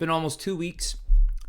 been almost 2 weeks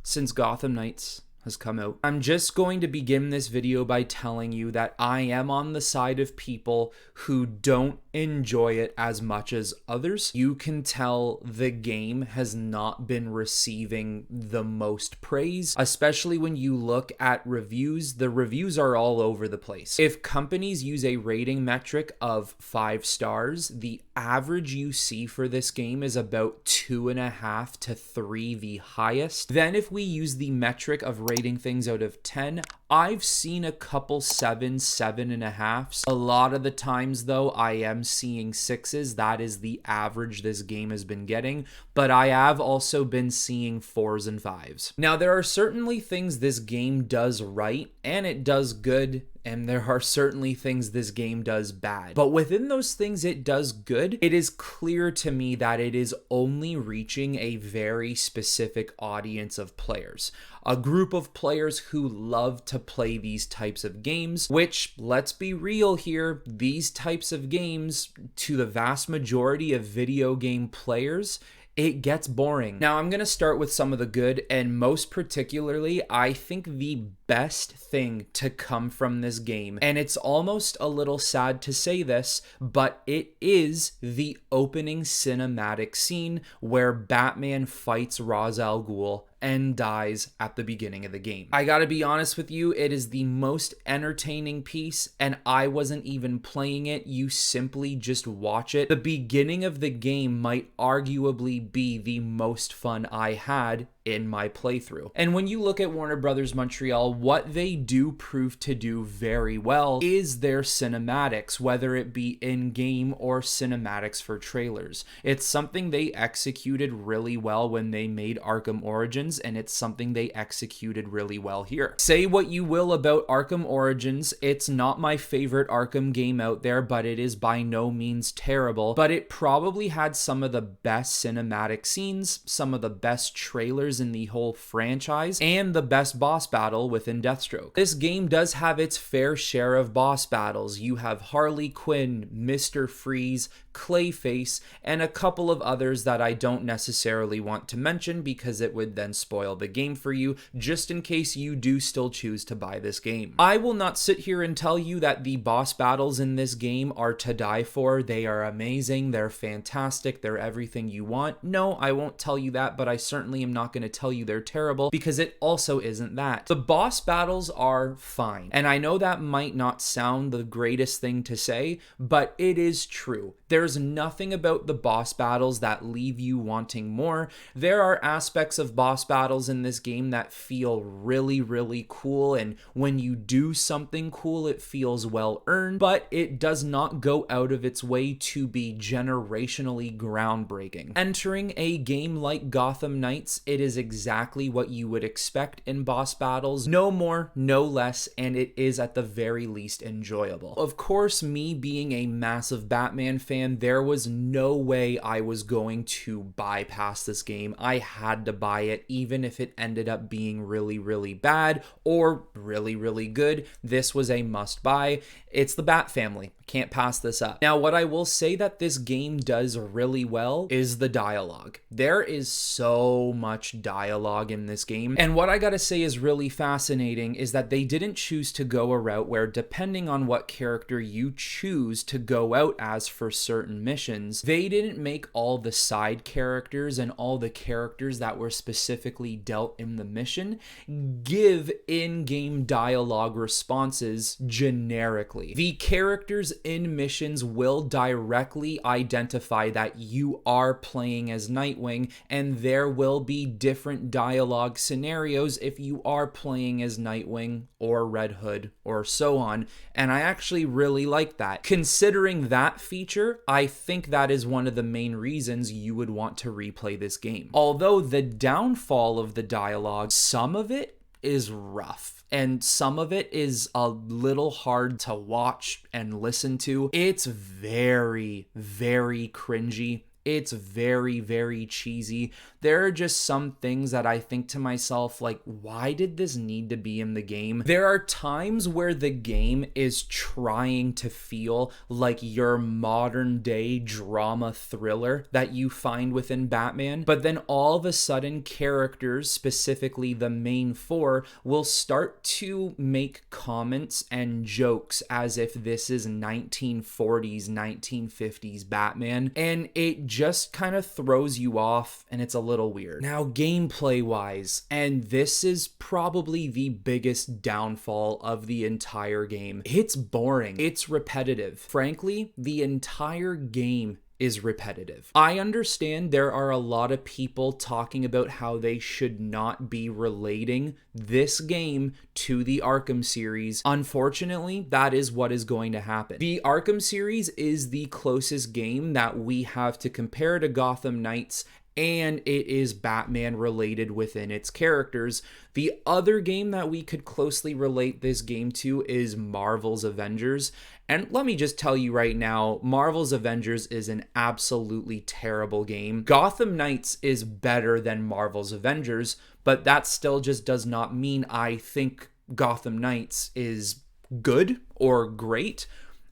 since Gotham Knights has come out. I'm just going to begin this video by telling you that I am on the side of people who don't enjoy it as much as others. You can tell the game has not been receiving the most praise, especially when you look at reviews. The reviews are all over the place. If companies use a rating metric of 5 stars, the average you see for this game is about 2.5 to 3, the highest. Then if we use the metric of rating things out of 10, I've seen a couple 7.5. A lot of the times though, I am seeing 6s. That is the average this game has been getting, but I have also been seeing 4s and 5s. Now, there are certainly things this game does right, and it does good, and there are certainly things this game does bad. But within those things it does good, it is clear to me that it is only reaching a very specific audience of players. A group of players who love to play these types of games, which, let's be real here, these types of games, to the vast majority of video game players, it gets boring. Now, I'm going to start with some of the good, and most particularly, I think the best thing to come from this game, and it's almost a little sad to say this, but it is the opening cinematic scene where Batman fights Ra's al Ghul and dies at the beginning of the game. I gotta be honest with you, it is the most entertaining piece, and I wasn't even playing it. You simply just watch it. The beginning of the game might arguably be the most fun I had in my playthrough. And when you look at Warner Brothers Montreal, what they do prove to do very well is their cinematics, whether it be in-game or cinematics for trailers. It's something they executed really well when they made Arkham Origins, and it's something they executed really well here. Say what you will about Arkham Origins, it's not my favorite Arkham game out there, but it is by no means terrible, but it probably had some of the best cinematic scenes, some of the best trailers in the whole franchise, and the best boss battle within Deathstroke. This game does have its fair share of boss battles. You have Harley Quinn, Mr. Freeze, Clayface, and a couple of others that I don't necessarily want to mention because it would then spoil the game for you, just in case you do still choose to buy this game. I will not sit here and tell you that the boss battles in this game are to die for. They are amazing, they're fantastic, they're everything you want. No, I won't tell you that, but I certainly am not going to tell you they're terrible, because it also isn't that. The boss battles are fine, and I know that might not sound the greatest thing to say, but it is true. There's nothing about the boss battles that leave you wanting more. There are aspects of boss battles in this game that feel really, really cool, and when you do something cool, it feels well earned, but it does not go out of its way to be generationally groundbreaking. Entering a game like Gotham Knights, it is exactly what you would expect in boss battles, no more, no less, and it is at the very least enjoyable. Of course, me being a massive Batman fan, there was no way I was going to bypass this game. I had to buy it, even if it ended up being really, really bad or really, really good. This was a must buy. It's the Bat family. Can't pass this up. Now, what I will say that this game does really well is the dialogue. There is so much dialogue in this game, and what I gotta say is really fascinating is that they didn't choose to go a route where, depending on what character you choose to go out as for certain missions, they didn't make all the side characters and all the characters that were specifically dealt in the mission give in-game dialogue responses generically. The characters in missions will directly identify that you are playing as Nightwing, and there will be different dialogue scenarios if you are playing as Nightwing or Red Hood or so on, and I actually really like that. Considering that feature, I think that is one of the main reasons you would want to replay this game. Although the downfall of the dialogue, some of it is rough, and some of it is a little hard to watch and listen to. It's very, very cringy. It's very, very cheesy. There are just some things that I think to myself, like, why did this need to be in the game? There are times where the game is trying to feel like your modern day drama thriller that you find within Batman, but then all of a sudden characters, specifically the main four, will start to make comments and jokes as if this is 1940s, 1950s Batman, and it just kind of throws you off, and it's a little weird. Now, gameplay wise, and this is probably the biggest downfall of the entire game, it's boring. It's repetitive. Frankly, the entire game is repetitive. I understand there are a lot of people talking about how they should not be relating this game to the Arkham series. Unfortunately, that is what is going to happen. The Arkham series is the closest game that we have to compare to Gotham Knights, and it is Batman related within its characters. The other game that we could closely relate this game to is Marvel's Avengers. And let me just tell you right now, Marvel's Avengers is an absolutely terrible game. Gotham Knights is better than Marvel's Avengers, but that still just does not mean I think Gotham Knights is good or great.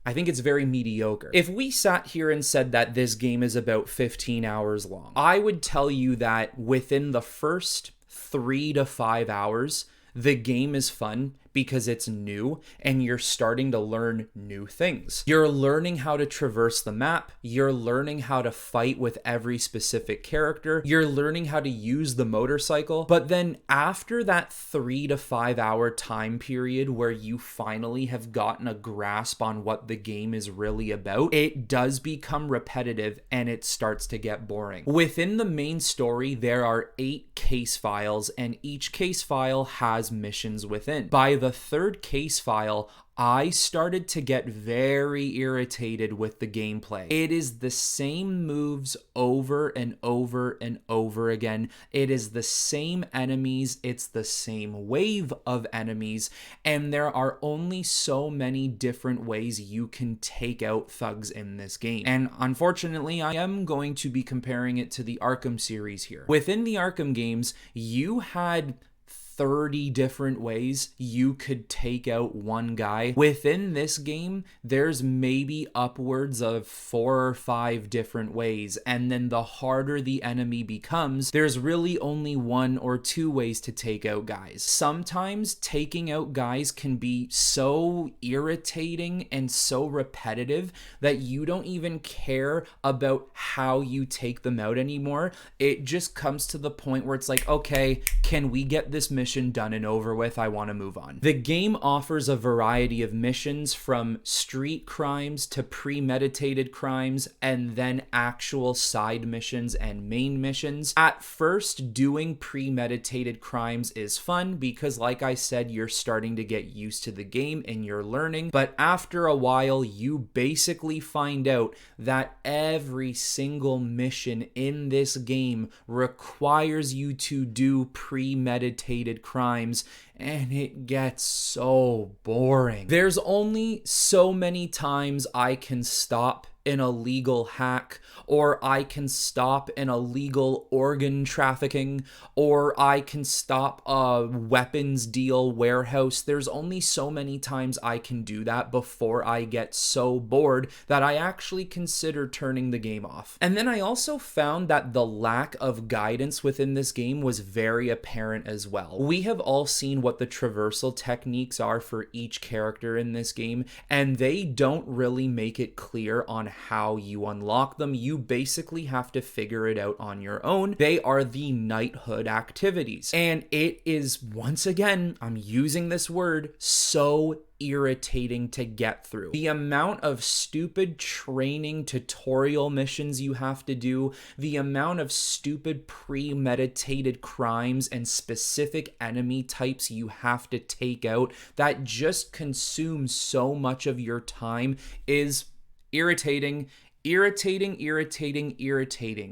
I think it's very mediocre. If we sat here and said that this game is about 15 hours long, I would tell you that within the first 3 to 5 hours, the game is fun because it's new and you're starting to learn new things. You're learning how to traverse the map. You're learning how to fight with every specific character. You're learning how to use the motorcycle. But then after that 3 to 5 hour time period where you finally have gotten a grasp on what the game is really about, it does become repetitive and it starts to get boring. Within the main story, there are 8 case files and each case file has missions within. By the third case file, I started to get very irritated with the gameplay. It is the same moves over and over and over again. It is the same enemies. It's the same wave of enemies. And there are only so many different ways you can take out thugs in this game. And unfortunately, I am going to be comparing it to the Arkham series here. Within the Arkham games, you had 30 different ways you could take out one guy. Within this game, there's maybe upwards of 4 or 5 different ways, and then the harder the enemy becomes, there's really only 1 or 2 ways to take out guys. Sometimes taking out guys can be so irritating and so repetitive that you don't even care about how you take them out anymore. It just comes to the point where it's like, okay, can we get this mission done and over with? I want to move on. The game offers a variety of missions, from street crimes to premeditated crimes, and then actual side missions and main missions. At first, doing premeditated crimes is fun because, like I said, you're starting to get used to the game and you're learning, but after a while, you basically find out that every single mission in this game requires you to do premeditated crimes, and it gets so boring. There's only so many times I can stop an illegal hack, or I can stop an illegal organ trafficking, or I can stop a weapons deal warehouse. There's only so many times I can do that before I get so bored that I actually consider turning the game off. And then I also found that the lack of guidance within this game was very apparent as well. We have all seen what the traversal techniques are for each character in this game, and they don't really make it clear on how you unlock them. You basically have to figure it out on your own. They are the knighthood activities. And it is, once again, I'm using this word, so irritating to get through. The amount of stupid training tutorial missions you have to do, the amount of stupid premeditated crimes and specific enemy types you have to take out that just consumes so much of your time is irritating.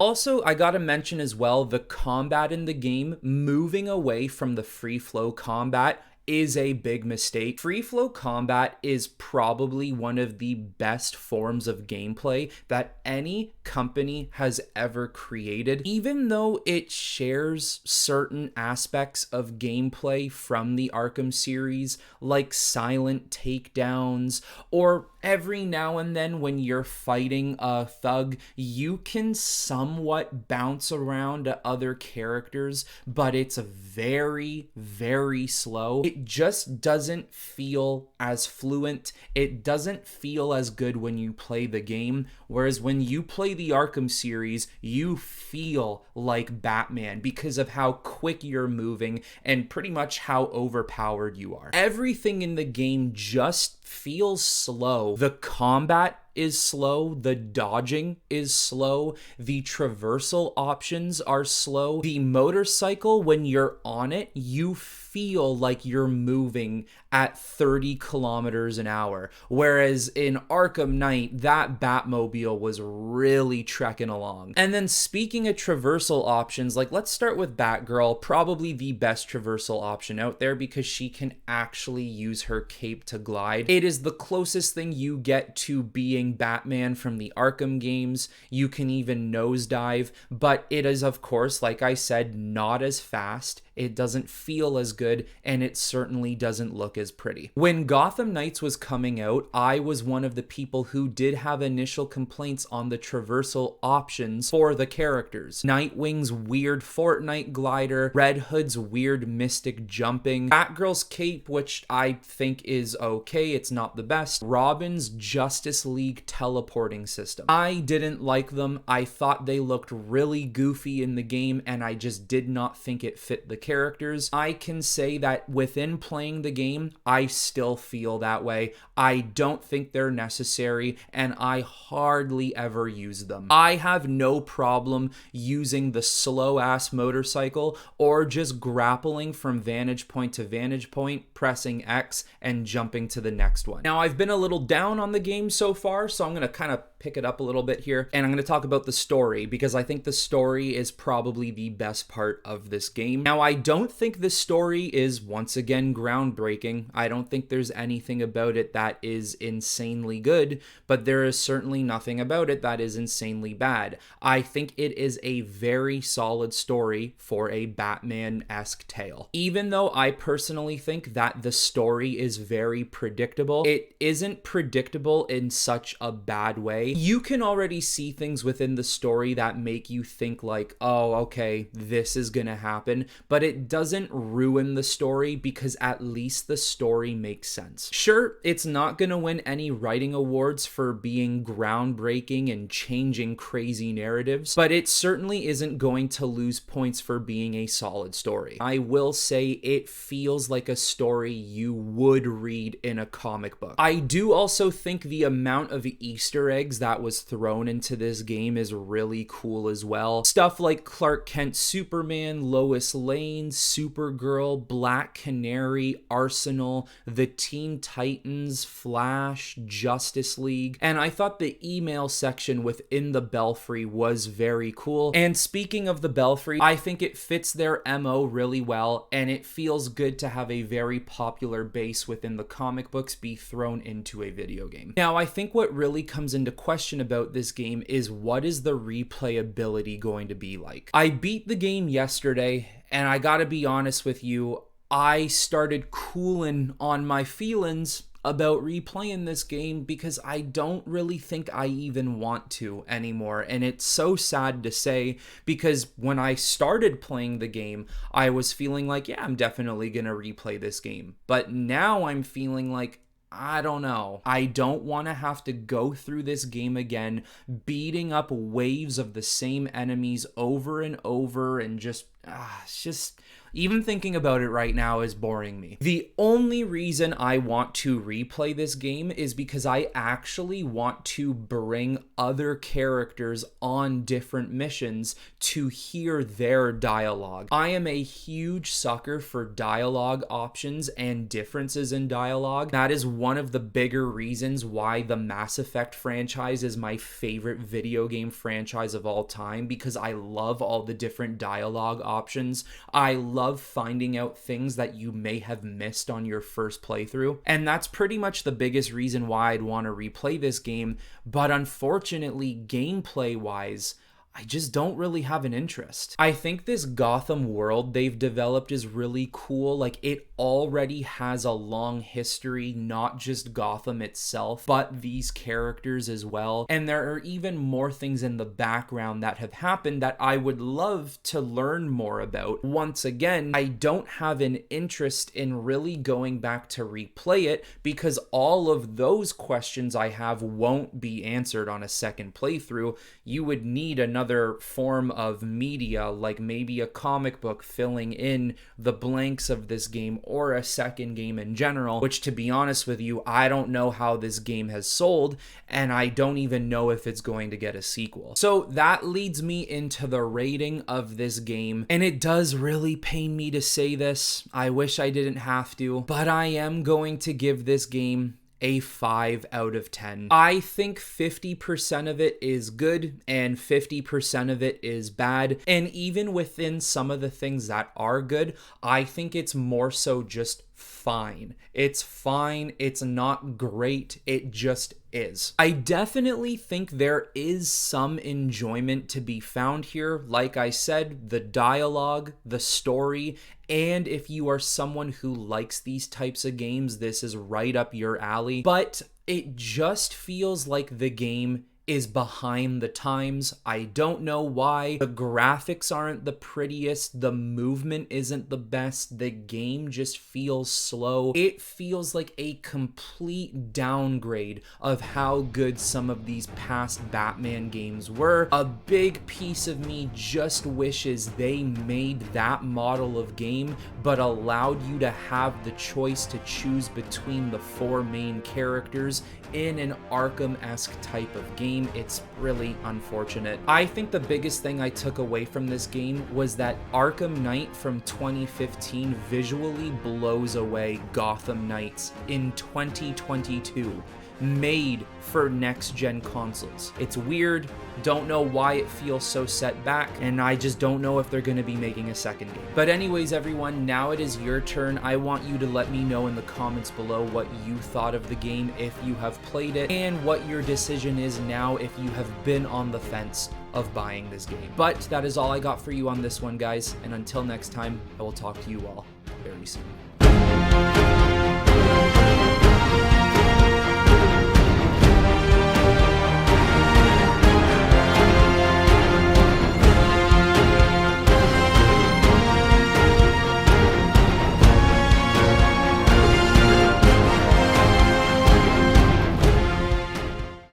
Also, I gotta mention as well, the combat in the game, moving away from the free flow combat is a big mistake. Free flow combat is probably one of the best forms of gameplay that any company has ever created, even though it shares certain aspects of gameplay from the Arkham series, like silent takedowns, or every now and then when you're fighting a thug, you can somewhat bounce around to other characters, but it's very, very slow. It just doesn't feel as fluent. It doesn't feel as good when you play the game, whereas when you play the Arkham series, you feel like Batman because of how quick you're moving and pretty much how overpowered you are. Everything in the game just feels slow. The combat is slow, the dodging is slow, the traversal options are slow. The motorcycle, when you're on it, you feel like you're moving at 30 kilometers an hour. Whereas in Arkham Knight, that Batmobile was really trekking along. And then speaking of traversal options, like let's start with Batgirl, probably the best traversal option out there because she can actually use her cape to glide. It is the closest thing you get to being Batman from the Arkham games. You can even nosedive, but it is, of course, like I said, not as fast. It doesn't feel as good, and it certainly doesn't look as pretty. When Gotham Knights was coming out, I was one of the people who did have initial complaints on the traversal options for the characters. Nightwing's weird Fortnite glider, Red Hood's weird mystic jumping, Batgirl's cape, which I think is okay, it's not the best, Robin's Justice League teleporting system. I didn't like them. I thought they looked really goofy in the game, and I just did not think it fit the characters. I can say that within playing the game, I still feel that way. I don't think they're necessary, and I hardly ever use them. I have no problem using the slow-ass motorcycle or just grappling from vantage point to vantage point, pressing X and jumping to the next one. Now, I've been a little down on the game so far, so I'm going to kind of pick it up a little bit here, and I'm going to talk about the story because I think the story is probably the best part of this game. Now, I don't think the story is, once again, groundbreaking. I don't think there's anything about it that is insanely good, but there is certainly nothing about it that is insanely bad. I think it is a very solid story for a Batman-esque tale. Even though I personally think that the story is very predictable, it isn't predictable in such a bad way. You can already see things within the story that make you think like, oh, okay, this is gonna happen, but it doesn't ruin the story because at least the story makes sense. Sure, it's not gonna win any writing awards for being groundbreaking and changing crazy narratives, but it certainly isn't going to lose points for being a solid story. I will say it feels like a story you would read in a comic book. I do also think the amount of Easter eggs that was thrown into this game is really cool as well. Stuff like Clark Kent Superman, Lois Lane, Supergirl, Black Canary, Arsenal, the Teen Titans, Flash, Justice League, and I thought the email section within the Belfry was very cool. And speaking of the Belfry, I think it fits their MO really well, and it feels good to have a very popular base within the comic books be thrown into a video game. Now, I think what really comes into question about this game is what is the replayability going to be like? I beat the game yesterday, and I gotta be honest with you, I started cooling on my feelings about replaying this game because I don't really think I even want to anymore. And it's so sad to say because when I started playing the game, I was feeling like, yeah, I'm definitely gonna replay this game. But now I'm feeling like, I don't know. I don't want to have to go through this game again, beating up waves of the same enemies over and over and just, it's just... Even thinking about it right now is boring me. The only reason I want to replay this game is because I actually want to bring other characters on different missions to hear their dialogue. I am a huge sucker for dialogue options and differences in dialogue. That is one of the bigger reasons why the Mass Effect franchise is my favorite video game franchise of all time, because I love all the different dialogue options. I love finding out things that you may have missed on your first playthrough, and that's pretty much the biggest reason why I'd want to replay this game. But unfortunately, gameplay-wise, I just don't really have an interest. I think this Gotham world they've developed is really cool. Like, it already has a long history, not just Gotham itself, but these characters as well. And there are even more things in the background that have happened that I would love to learn more about. Once again, I don't have an interest in really going back to replay it because all of those questions I have won't be answered on a second playthrough. You would need another form of media, like maybe a comic book filling in the blanks of this game, or a second game in general, which, to be honest with you, I don't know how this game has sold, and I don't even know if it's going to get a sequel. So that leads me into the rating of this game, and it does really pain me to say this. I wish I didn't have to, but I am going to give this game a 5 out of 10. I think 50% of it is good and 50% of it is bad. And even within some of the things that are good, I think it's more so just fine. It's fine. It's not great. It just is. I definitely think there is some enjoyment to be found here. Like I said, the dialogue, the story, and if you are someone who likes these types of games, this is right up your alley. But it just feels like the game is behind the times. I don't know why. The graphics aren't the prettiest. The movement isn't the best. The game just feels slow. It feels like a complete downgrade of how good some of these past Batman games were. A big piece of me just wishes they made that model of game, but allowed you to have the choice to choose between the 4 main characters in an Arkham-esque type of game. It's really unfortunate. I think the biggest thing I took away from this game was that Arkham Knight from 2015 visually blows away Gotham Knights in 2022, made for next-gen consoles. It's weird, don't know why it feels so set back, and I just don't know if they're going to be making a second game. But anyways, everyone, now it is your turn. I want you to let me know in the comments below what you thought of the game if you have played it, and what your decision is now if you have been on the fence of buying this game. But that is all I got for you on this one, guys, and until next time, I will talk to you all very soon.